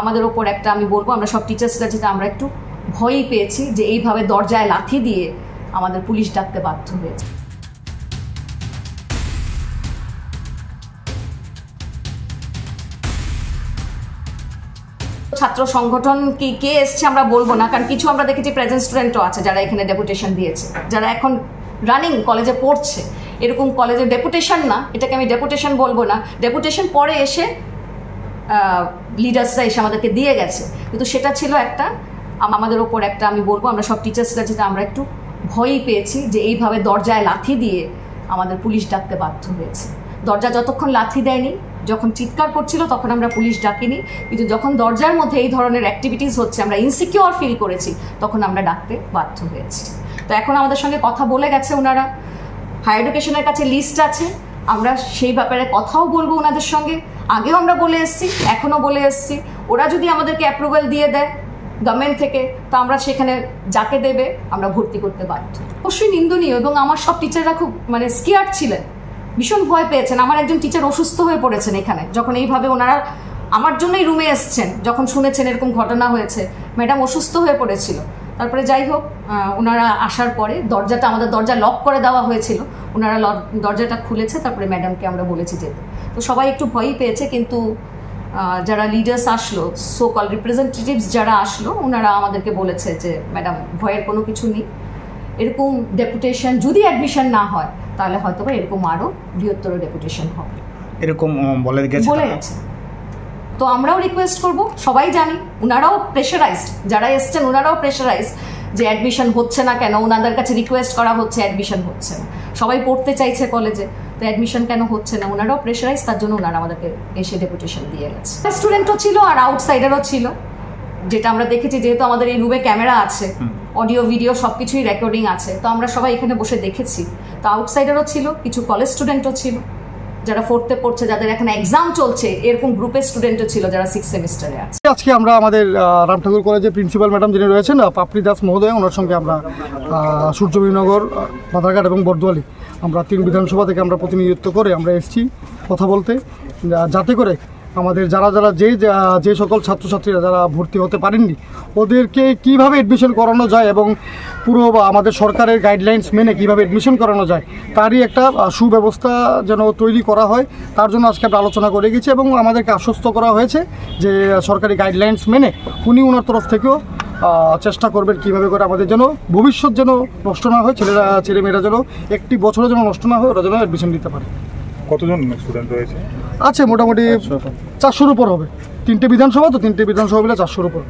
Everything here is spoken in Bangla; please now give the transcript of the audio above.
আমাদের ওপর একটা আমি বলবো আমরা সব টিচার্সরা যেটা আমরা একটু ভয়ই পেয়েছি যে এইভাবে দরজায় লাথি দিয়ে আমাদের পুলিশ ডাকতে বাধ্য হয়েছে। ছাত্র সংগঠন কি কে এসছে আমরা বলবো না, কারণ কিছু আমরা দেখেছি প্রেজেন্ট স্টুডেন্টও আছে যারা এখানে ডেপুটেশন দিয়েছে, যারা এখন রানিং কলেজে পড়ছে। এরকম কলেজের ডেপুটেশন না, এটাকে আমি ডেপুটেশন বলবো না, ডেপুটেশন পরে এসে লিডার্সরা এসে আমাদেরকে দিয়ে গেছে, কিন্তু সেটা ছিল একটা আমাদের ওপর একটা আমি বলবো আমরা সব টিচার্সরা যেটা আমরা একটু ভয়ই পেয়েছি যে এইভাবে দরজায় লাথি দিয়ে আমাদের পুলিশ ডাকতে বাধ্য হয়েছে। দরজা যতক্ষণ লাথি দেয়নি, যখন চিৎকার করছিল তখন আমরা পুলিশ ডাকিনি, কিন্তু যখন দরজার মধ্যে এই ধরনের অ্যাক্টিভিটিস হচ্ছে আমরা ইনসিকিউর ফিল করেছি তখন আমরা ডাকতে বাধ্য হয়েছি। তো এখন আমাদের সঙ্গে কথা বলে গেছে ওনারা, হায়ার এডুকেশনের কাছে লিস্ট আছে, আমরা সেই ব্যাপারে কথাও বলবো ওনাদের সঙ্গে। আগেও আমরা বলে এসেছি, এখনও বলে এসেছি, ওরা যদি আমাদেরকে অ্যাপ্রুভাল দিয়ে দেয় গভর্নমেন্ট থেকে, তো আমরা সেখানে যাকে দেবে আমরা ভর্তি করতে বাধ্য। অবশ্যই নিন্দনীয়, এবং আমার সব টিচাররা খুব স্কেয়ার্ড ছিলেন, ভীষণ ভয় পেয়েছেন। আমার একজন টিচার অসুস্থ হয়ে পড়েছেন এখানে, যখন এইভাবে ওনারা আমার জন্যই রুমে এসছেন, যখন শুনেছেন এরকম ঘটনা হয়েছে, ম্যাডাম অসুস্থ হয়ে পড়েছিল। তারপরে যাই হোক, ওনারা আসার পরে দরজাটা আমাদের দরজা লক করে দেওয়া হয়েছিল, ওনারা দরজাটা খুলেছে, তারপরে ম্যাডামকে আমরা বলেছি যেতে। তো সবাই একটু ভয়ই পেয়েছে, কিন্তু যারা লিডার্স আসলো, সো কল রিপ্রেজেন্টেটিভস যারা আসলো, ওনারা আমাদেরকে বলেছে যে ম্যাডাম ভয়ের কোনো কিছু নেই, এরকম ডেপুটেশন যদি অ্যাডমিশন না হয় তাহলে হয়তো বা এরকম আরও বৃহত্তর ডেপুটেশন হবে, এরকম বলে গেছে। তো আমরাও রিকোয়েস্ট করব, সবাই জানি ওনারাও প্রেশারাইজড, যারা এসছেন ওনারাও প্রেশারাইজড যে অ্যাডমিশন হচ্ছে না কেন, ওনাদের কাছে রিকোয়েস্ট করা হচ্ছে অ্যাডমিশন হচ্ছে না, সবাই পড়তে চাইছে কলেজে, তো অ্যাডমিশন কেন হচ্ছে না, ওনারাও প্রেশারাইজ, তার জন্য ওনারা আমাদেরকে এসে ডেপুটেশন দিয়ে গেছে। স্টুডেন্টও ছিল আর আউটসাইডারও ছিল, যেটা আমরা দেখেছি, যেহেতু আমাদের এই রুমে ক্যামেরা আছে, অডিও ভিডিও সব কিছুই রেকর্ডিং আছে, তো আমরা সবাই এখানে বসে দেখেছি। তো আউটসাইডারও ছিল, কিছু কলেজ স্টুডেন্টও ছিল যারা ফোর্থে পড়ছে, যাদের এখন এক্সাম চলছে, এরকম গ্রুপের স্টুডেন্টও ছিল যারা 6th সেমিস্টারে আছে। আজকে আমরা আমাদের রামঠাকুর কলেজের প্রিন্সিপাল ম্যাডাম যিনি রয়েছেন পাপড়ি দাস মহোদয়, ওনার সঙ্গে আমরা সূর্যবীরনগর, বাধারঘাট এবং বরদোয়ালি আমরা 3 বিধানসভা থেকে আমরা প্রতিনিধিত্ব করে আমরা এসেছি কথা বলতে, যাতে করে আমাদের যারা যে সকল ছাত্রছাত্রীরা যারা ভর্তি হতে পারেননি ওদেরকে কিভাবে এডমিশন করানো যায় এবং পুরো আমাদের সরকারের গাইডলাইন্স মেনে কিভাবে এডমিশন করানো যায় তারই একটা সুব্যবস্থা যেন তৈরি করা হয়, তার জন্য আজকে আমরা আলোচনা করে গেছি এবং আমাদেরকে আশ্বস্ত করা হয়েছে যে সরকারি গাইডলাইন্স মেনে উনি ওনার তরফ থেকেও চেষ্টা করবেন কীভাবে করে আমাদের যেন ভবিষ্যৎ যেন নষ্ট না হয়, ছেলেমেয়েরা যেন একটি বছরও যেন নষ্ট না হয়, ওরা যেন অ্যাডমিশন নিতে পারে। কতজন স্টুডেন্ট রয়েছে? আছে মোটামুটি 400-র উপর হবে, 3টে বিধানসভা, তো 3টে বিধানসভা মিলে 400-র উপর।